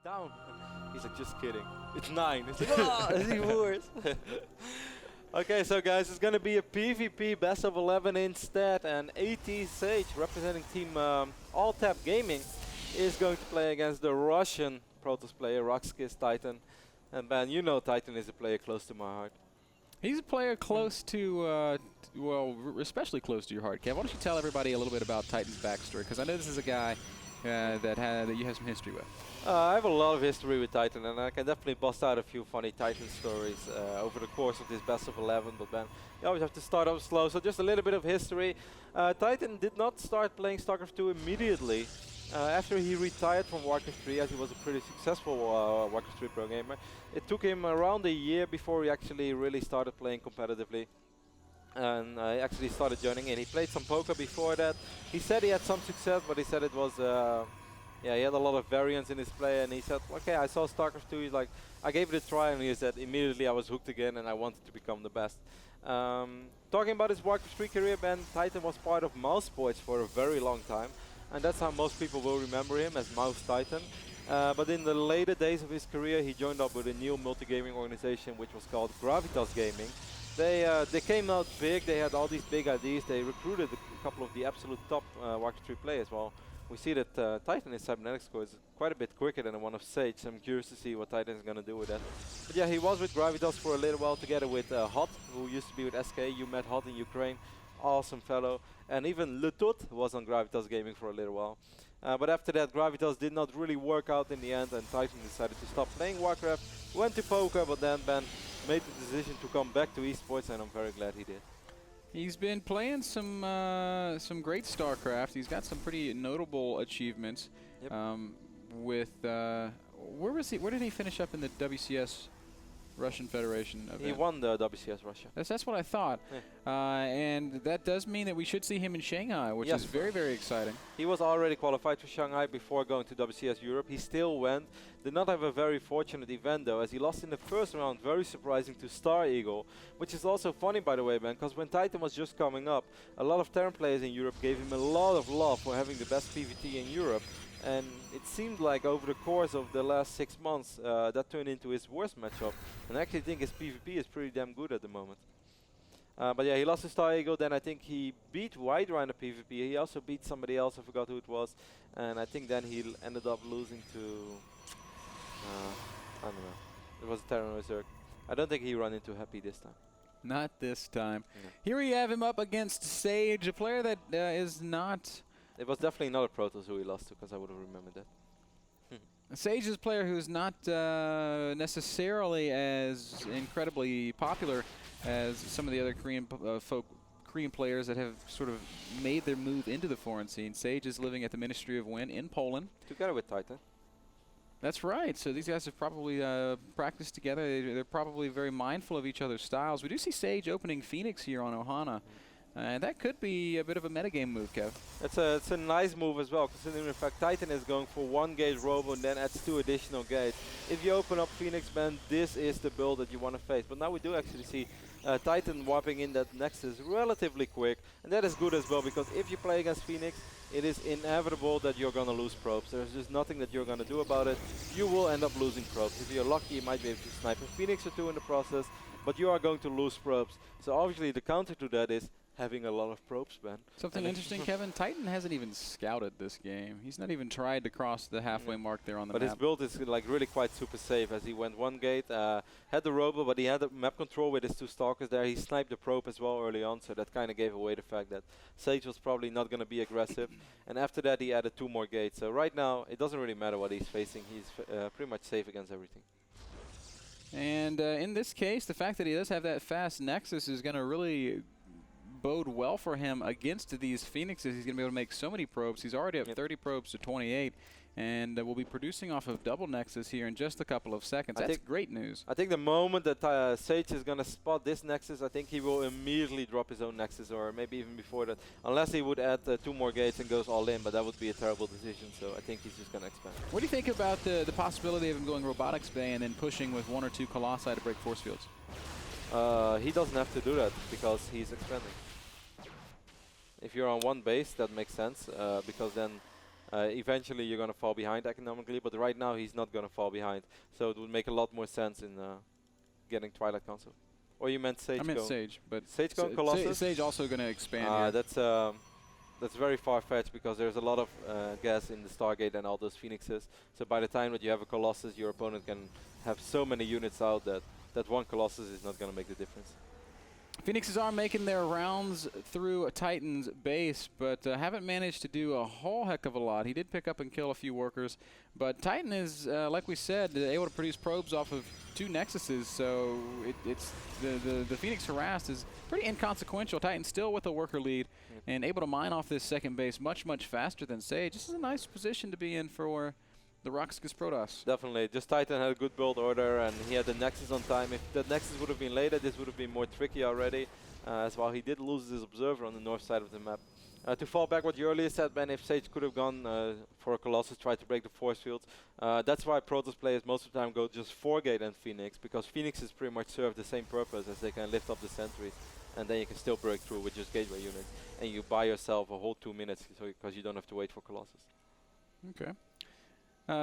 down. He's like, just kidding. It's 9. It's like, oh, it's even worse. Okay, so guys, it's gonna be a PvP best of 11 instead, and AT Sage, representing team Alt-Tab.Gaming, is going to play against the Russian Protoss player, RoX.KIS Titan. And Ben, you know Titan is a player close to my heart. He's a player close to, well, especially close to your heart, Kev. Why don't you tell everybody a little bit about Titan's backstory? Because I know this is a guy that you have some history with. I have a lot of history with Titan, and I can definitely bust out a few funny Titan stories over the course of this best of 11. But Ben, you always have to start off slow. So just a little bit of history. Titan did not start playing StarCraft 2 immediately. After he retired from Warcraft 3, as he was a pretty successful Warcraft 3 pro gamer, it took him around a year before he actually really started playing competitively. And I actually started joining in. He played some poker before that. He said he had some success, but he said it was, yeah, he had a lot of variance in his play. And he said, okay, I saw StarCraft 2. He's like, I gave it a try, and he said immediately I was hooked again, and I wanted to become the best. Talking about his Warcraft 3 career, Ben, Titan was part of Mouse Boys for a very long time. And that's how most people will remember him, as Mouse Titan. But in the later days of his career, he joined up with a new multi-gaming organization, which was called Gaming. They came out big, they had all these big ideas, they recruited a couple of the absolute top Warcraft 3 players. Well, we see that Titan in cybernetics score is quite a bit quicker than the one of Sage, so I'm curious to see what Titan is going to do with that. But yeah, he was with Gravitas for a little while, together with Hot, who used to be with SK. You met Hot in Ukraine. Awesome fellow. And even Letut was on Gaming for a little while. But after that, Gravitas did not really work out in the end, and Titan decided to stop playing Warcraft, went to poker, but then Ben made the decision to come back to esports, and I'm very glad he did. He's been playing some great StarCraft. He's got some pretty notable achievements. Yep. Where did he finish up in the WCS Russian Federation event? He won the WCS Russia. That's what I thought. Yeah. And that does mean that we should see him in Shanghai, which is very, very exciting. He was already qualified for Shanghai before going to WCS Europe. He still went. Did not have a very fortunate event, though, as he lost in the first round, very surprising, to Star Eagle, which is also funny, by the way, man, because when Titan was just coming up, a lot of Terran players in Europe gave him a lot of love for having the best PvT in Europe. And it seemed like over the course of the last 6 months, that turned into his worst matchup. And I actually think his PvP is pretty damn good at the moment. But yeah, he lost to Star Eagle, then I think he beat Hydra in the PvP. He also beat somebody else, I forgot who it was. And I think then he ended up losing to, I don't know, it was a Terran Reserve. I don't think he ran into Happy this time. Not this time. No. Here we have him up against Sage, a player that is not... It was definitely not a Protoss who he lost to, because I would have remembered that. Sage is a player who's not necessarily as incredibly popular as some of the other Korean players that have sort of made their move into the foreign scene. Sage is living at the Ministry of Wind in Poland. Together with Titan. That's right. So these guys have probably practiced together. They're probably very mindful of each other's styles. We do see Sage opening Phoenix here on Ohana. And that could be a bit of a metagame move, Kev. It's a nice move as well, considering the fact Titan is going for 1 gate robo and then adds 2 additional gates. If you open up Phoenix, man, this is the build that you want to face. But now we do actually see Titan warping in that Nexus relatively quick. And that is good as well, because if you play against Phoenix, it is inevitable that you're going to lose probes. There's just nothing that you're going to do about it. You will end up losing probes. If you're lucky, you might be able to snipe a Phoenix or 2 in the process, but you are going to lose probes. So obviously the counter to that is having a lot of probes, man. Something interesting, Kevin, Titan hasn't even scouted this game. He's not even tried to cross the halfway mark there on the map. But his build is like really quite super safe, as he went 1 gate, had the robo, but he had the map control with his 2 stalkers there. He sniped the probe as well early on, so that kind of gave away the fact that Sage was probably not going to be aggressive. And after that, he added 2 more gates. So right now, it doesn't really matter what he's facing. He's pretty much safe against everything. And in this case, the fact that he does have that fast Nexus is going to really bode well for him against these Phoenixes. He's going to be able to make so many probes. He's already up 30 probes to 28, and will be producing off of double Nexus here in just a couple of seconds. That's great news. I think the moment that Sage is going to spot this Nexus, I think he will immediately drop his own Nexus, or maybe even before that, unless he would add 2 more gates and goes all in, but that would be a terrible decision, so I think he's just going to expand. What do you think about the possibility of him going Robotics Bay and then pushing with 1 or 2 Colossi to break force fields? He doesn't have to do that, because he's expanding. If you're on 1 base, that makes sense, because then Eventually you're going to fall behind economically, but right now he's not going to fall behind. So it would make a lot more sense in getting Twilight Council. Or you meant Sage? I meant Sage, but Sage going Colossus? Sage also going to expand here. That's very far-fetched because there's a lot of gas in the Stargate and all those Phoenixes. So by the time that you have a Colossus, your opponent can have so many units out that one Colossus is not going to make the difference. Phoenixes are making their rounds through a Titan's base, but haven't managed to do a whole heck of a lot. He did pick up and kill a few workers, but Titan is, like we said, able to produce probes off of 2 Nexuses, so it's the Phoenix harassed is pretty inconsequential. Titan still with a worker lead and able to mine off this second base much faster than Sage. This is a nice position to be in for the RoX.KIS Protoss. Definitely. Just Titan had a good build order and he had the Nexus on time. If the Nexus would have been later, this would have been more tricky already. As well, he did lose his Observer on the north side of the map. To fall back what you earlier said, Ben, if Sage could have gone for a Colossus, tried to break the force fields. That's why Protoss players most of the time go just 4-gate and Phoenix, because Phoenixes pretty much serve the same purpose as they can lift up the sentries. And then you can still break through with just gateway units. And you buy yourself a whole 2 minutes because you don't have to wait for Colossus. Okay.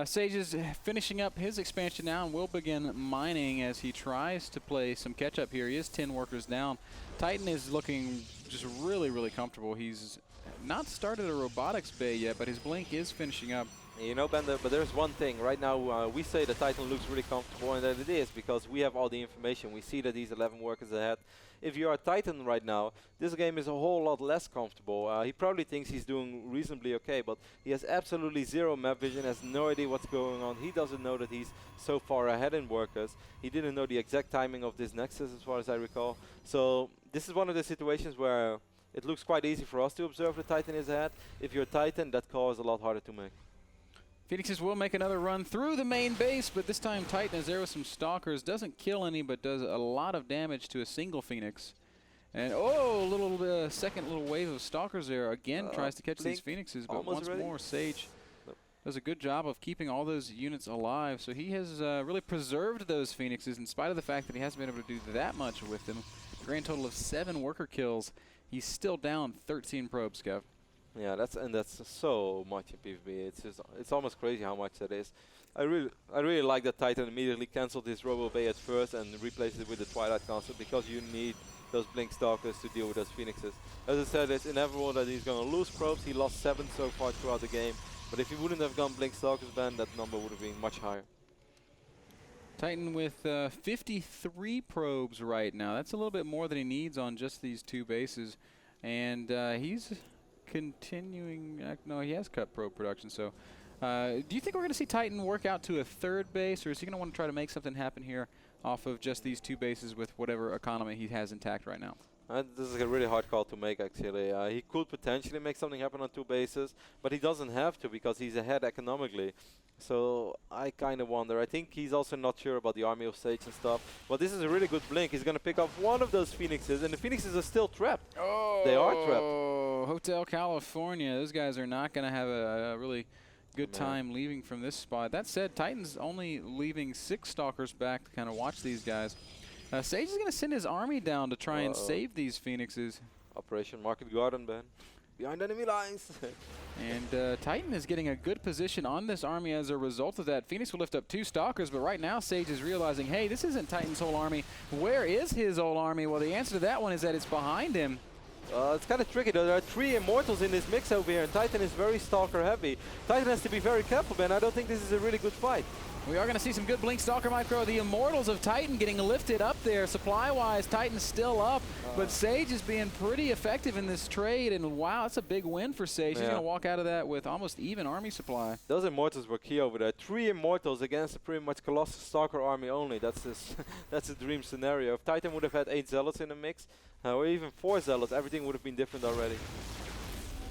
Sage is finishing up his expansion now and will begin mining as he tries to play some catch-up here. He is 10 workers down. Titan is looking just really comfortable. He's not started a robotics bay yet, but his blink is finishing up. You know, Ben, but there's one thing. Right now, we say the Titan looks really comfortable, and that it is, because we have all the information. We see that he's 11 workers ahead. If you are Titan right now, this game is a whole lot less comfortable. He probably thinks he's doing reasonably okay, but he has absolutely zero map vision, has no idea what's going on. He doesn't know that he's so far ahead in workers. He didn't know the exact timing of this Nexus, as far as I recall. So this is one of the situations where it looks quite easy for us to observe the Titan is ahead. If you're Titan, that call is a lot harder to make. Phoenixes will make another run through the main base, but this time Titan is there with some Stalkers. Doesn't kill any, but does a lot of damage to a single Phoenix. And second little wave of Stalkers there. Again, tries to catch these Phoenixes, but once more Sage does a good job of keeping all those units alive. So he has really preserved those Phoenixes in spite of the fact that he hasn't been able to do that much with them. Grand total of 7 worker kills. He's still down 13 probes, Kev. Yeah, that's so much in PvP. It's almost crazy how much that is. I really like that Titan immediately cancelled his Robo Bay at first and replaced it with the Twilight Council, because you need those Blink Stalkers to deal with those Phoenixes. As I said, it's inevitable that he's going to lose probes. He lost 7 so far throughout the game, but if he wouldn't have gone Blink Stalkers, Ben, that number would have been much higher. Titan with 53 probes right now. That's a little bit more than he needs on just these 2 bases, and he's continuing. No, he has cut probe production. So do you think we're going to see Titan work out to a 3rd base, or is he going to want to try to make something happen here off of just these 2 bases with whatever economy he has intact right now? This is a really hard call to make, actually. He could potentially make something happen on 2 bases, but he doesn't have to because he's ahead economically. So I kind of wonder. I think he's also not sure about the army of Sage and stuff. But this is a really good blink. He's going to pick up one of those Phoenixes, and the Phoenixes are still trapped. Oh, they are trapped. Hotel California. Those guys are not going to have a really good time leaving from this spot. That said, Titan's only leaving 6 Stalkers back to kind of watch these guys. Sage is going to send his army down to try and save these Phoenixes. Operation Market Garden, Ben. Behind enemy lines. And Titan is getting a good position on this army as a result of that. Phoenix will lift up 2 Stalkers, but right now Sage is realizing, hey, this isn't Titan's whole army. Where is his whole army? Well, the answer to that one is that it's behind him. It's kind of tricky though. There are 3 Immortals in this mix over here, and Titan is very Stalker heavy. Titan has to be very careful, Ben. I don't think this is a really good fight. We are going to see some good Blink Stalker micro. The Immortals of Titan getting lifted up there. Supply-wise, Titan's still up, but Sage is being pretty effective in this trade, and wow, that's a big win for Sage. He's going to walk out of that with almost even army supply. Those Immortals were key over there. 3 Immortals against a pretty much Colossus Stalker army only. That's that's a dream scenario. If Titan would have had 8 Zealots in the mix, or even 4 Zealots, everything would have been different already.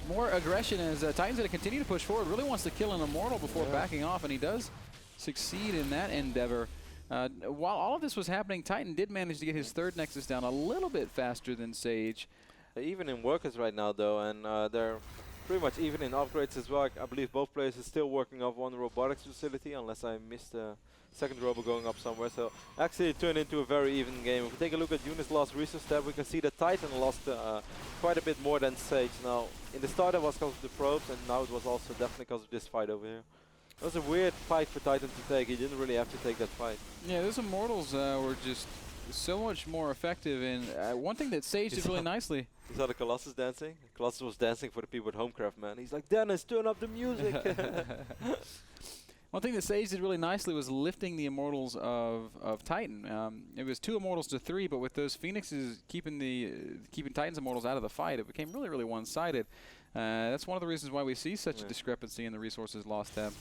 More aggression as Titan's going to continue to push forward. Really wants to kill an Immortal before backing off, and he does succeed in that endeavor. While all of this was happening, Titan did manage to get his 3rd Nexus down a little bit faster than Sage. Even in workers right now, though, and they're pretty much even in upgrades as well. I believe both players are still working off one robotics facility, unless I missed a second robot going up somewhere. So actually it turned into a very even game. If we take a look at units lost resource tab, we can see that Titan lost quite a bit more than Sage. Now, in the start it was because of the probes, and now it was also definitely because of this fight over here. It was a weird fight for Titan to take. He didn't really have to take that fight. Yeah, those Immortals were just so much more effective. And one thing that Sage did really nicely. You saw the Colossus dancing? Colossus was dancing for the people at HomeCraft, man. He's like, Dennis, turn up the music. One thing that Sage did really nicely was lifting the Immortals of Titan. It was 2 Immortals to 3, but with those Phoenixes keeping Titan's Immortals out of the fight, it became really, really one-sided. That's one of the reasons why we see such a discrepancy in the resources lost tab.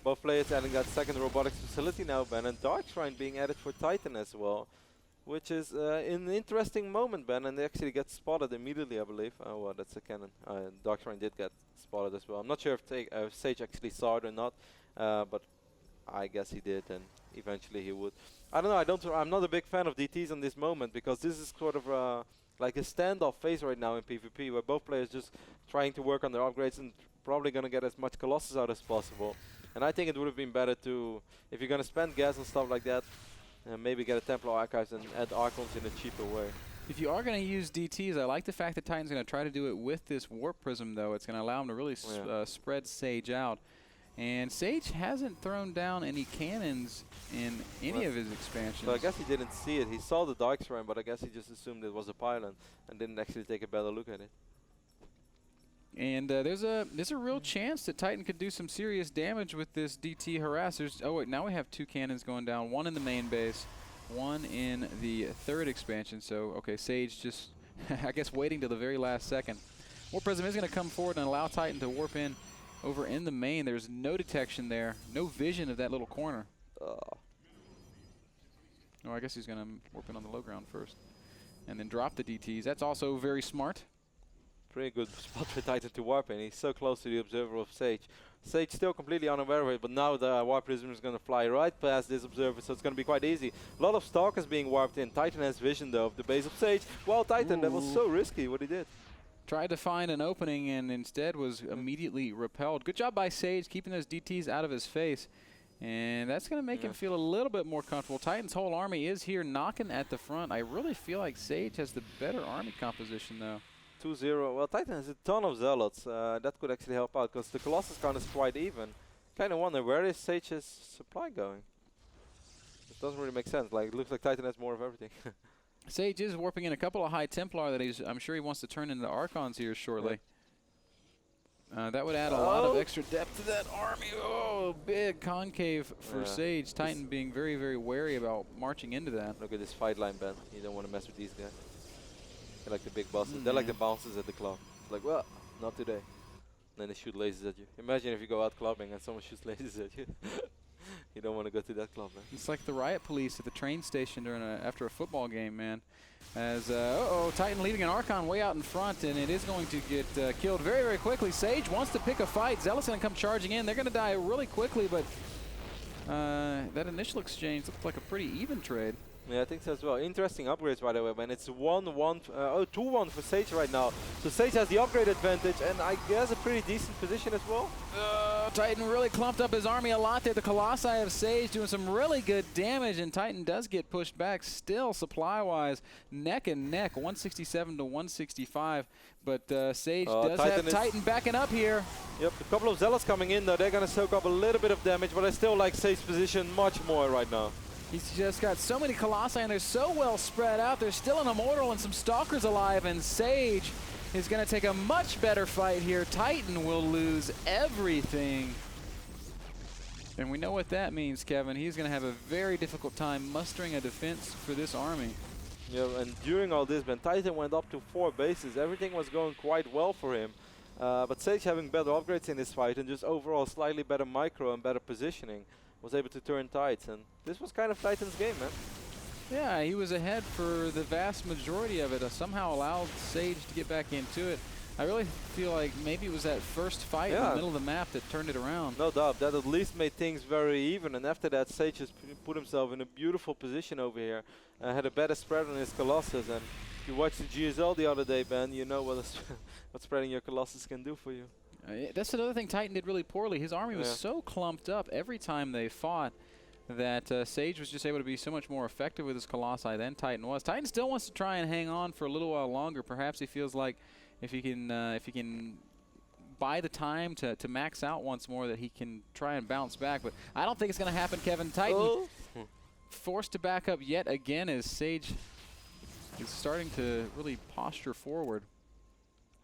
Both players adding that second robotics facility now, Ben, and Dark Shrine being added for Titan as well, which is an interesting moment, Ben, and they actually get spotted immediately, I believe. Oh, well, that's a cannon. Dark Shrine did get spotted as well. I'm not sure if Sage actually saw it or not, but I guess he did, and eventually he would. I don't know. I'm not a big fan of DTs on this moment, because this is sort of like a standoff phase right now in PvP, where both players just trying to work on their upgrades and probably going to get as much Colossus out as possible. And I think it would have been better to, if you're going to spend gas and stuff like that, maybe get a Templar Archives and add Archons in a cheaper way. If you are going to use DTs, I like the fact that Titan's going to try to do it with this Warp Prism, though. It's going to allow him to really spread Sage out. And Sage hasn't thrown down any cannons in any of his expansions. So I guess he didn't see it. He saw the Dark Shrine, but I guess he just assumed it was a pylon and didn't actually take a better look at it. And there's a real chance that Titan could do some serious damage with this DT harassers. Oh wait, now we have 2 cannons going down, 1 in the main base, 1 in the 3rd expansion. So okay, Sage just I guess waiting till the very last second. Warp Prism is going to come forward and allow Titan to warp in over in the main. There's no detection there, no vision of that little corner. Oh, I guess he's going to warp in on the low ground first and then drop the DTs. That's also very smart. Pretty good spot for Titan to warp in. He's so close to the observer of Sage. Sage still completely unaware of it, but now the warp prism is going to fly right past this observer, so it's going to be quite easy. A lot of Stalkers being warped in. Titan has vision, though, of the base of Sage. Well, Titan, that was so risky what he did. Tried to find an opening and instead was immediately repelled. Good job by Sage keeping those DTs out of his face. And that's going to make him feel a little bit more comfortable. Titan's whole army is here knocking at the front. I really feel like Sage has the better army composition, though. 2-0. Well, Titan has a ton of Zealots. That could actually help out, because the Colossus count is quite even. Kind of wonder, where is Sage's supply going? It doesn't really make sense. Like, it looks like Titan has more of everything. Sage is warping in a couple of High Templar that I'm sure he wants to turn into Archons here shortly. That would add a lot of extra depth to that army. Oh, big concave for Sage. Titan being very, very wary about marching into that. Look at this fight line, Ben. You don't want to mess with these guys. They're like the big bosses. They're like the bouncers at the club. It's like, well, not today. And then they shoot lasers at you. Imagine if you go out clubbing and someone shoots lasers at you. You don't want to go to that club, man. It's like the riot police at the train station during after a football game, man. As, Titan leaving an Archon way out in front, and it is going to get killed very, very quickly. Sage wants to pick a fight. Zealot's going to come charging in. They're going to die really quickly, but that initial exchange looked like a pretty even trade. Yeah, I think so as well. Interesting upgrades, by the way, man. It's 2-1 for Sage right now. So Sage has the upgrade advantage, and I guess a pretty decent position as well. Titan really clumped up his army a lot there. The Colossi of Sage doing some really good damage, and Titan does get pushed back still supply-wise. Neck and neck, 167 to 165. But Sage does have Titan backing up here. Yep, a couple of Zealots coming in, though. They're going to soak up a little bit of damage, but I still like Sage's position much more right now. He's just got so many Colossi, and they're so well spread out. There's still an Immortal and some Stalkers alive, and Sage is going to take a much better fight here. Titan will lose everything. And we know what that means, Kevin. He's going to have a very difficult time mustering a defense for this army. Yeah, and during all this, when Titan went up to 4 bases, everything was going quite well for him. But Sage having better upgrades in this fight and just overall slightly better micro and better positioning was able to turn tides, and this was kind of Titan's game, man. Yeah, he was ahead for the vast majority of it. Somehow allowed Sage to get back into it. I really feel like maybe it was that first fight in the middle of the map that turned it around. No doubt. That at least made things very even, and after that Sage has put himself in a beautiful position over here. Had a better spread on his Colossus, and if you watched the GSL the other day, Ben, you know what spreading your Colossus can do for you. That's another thing Titan did really poorly. His army was so clumped up every time they fought that Sage was just able to be so much more effective with his Colossi than Titan was. Titan still wants to try and hang on for a little while longer. Perhaps he feels like if he can buy the time to max out once more, that he can try and bounce back. But I don't think it's going to happen, Kevin. Titan forced to back up yet again as Sage is starting to really posture forward.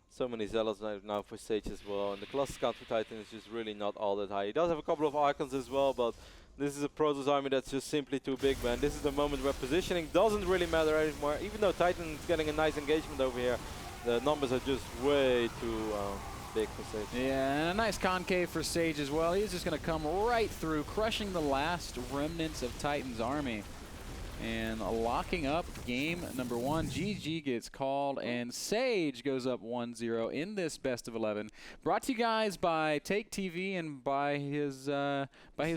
So many Zealots now for Sage as well, and the Colossus count for Titan is just really not all that high. He does have a couple of Icons as well, but this is a Protoss army that's just simply too big, man. This is the moment where positioning doesn't really matter anymore. Even though Titan is getting a nice engagement over here, the numbers are just way too big for Sage. Yeah, and a nice concave for Sage as well. He's just going to come right through, crushing the last remnants of Titan's army. And locking up game number 1. GG gets called, and Sage goes up 1-0 in this best of 11. Brought to you guys by Take TV and by his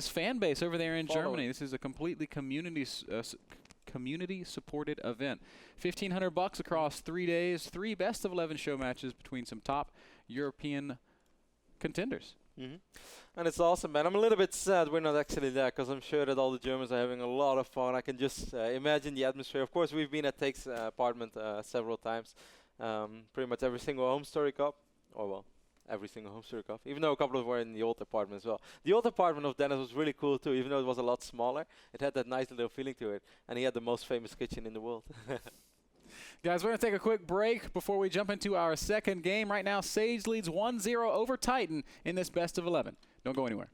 fan base over there in Germany. This is a completely community-supported event. $1,500 across 3 days, 3 best of 11 show matches between some top European contenders. And it's awesome, man. I'm a little bit sad we're not actually there, because I'm sure that all the Germans are having a lot of fun. I can just imagine the atmosphere. Of course, we've been at Take's apartment several times. Pretty much every single home story cup, or well, every single home story cup, even though a couple of were in the old apartment as well. The old apartment of Dennis was really cool too, even though it was a lot smaller. It had that nice little feeling to it, and he had the most famous kitchen in the world. Guys, we're going to take a quick break before we jump into our second game. Right now, Sage leads 1-0 over Titan in this best of 11. Don't go anywhere.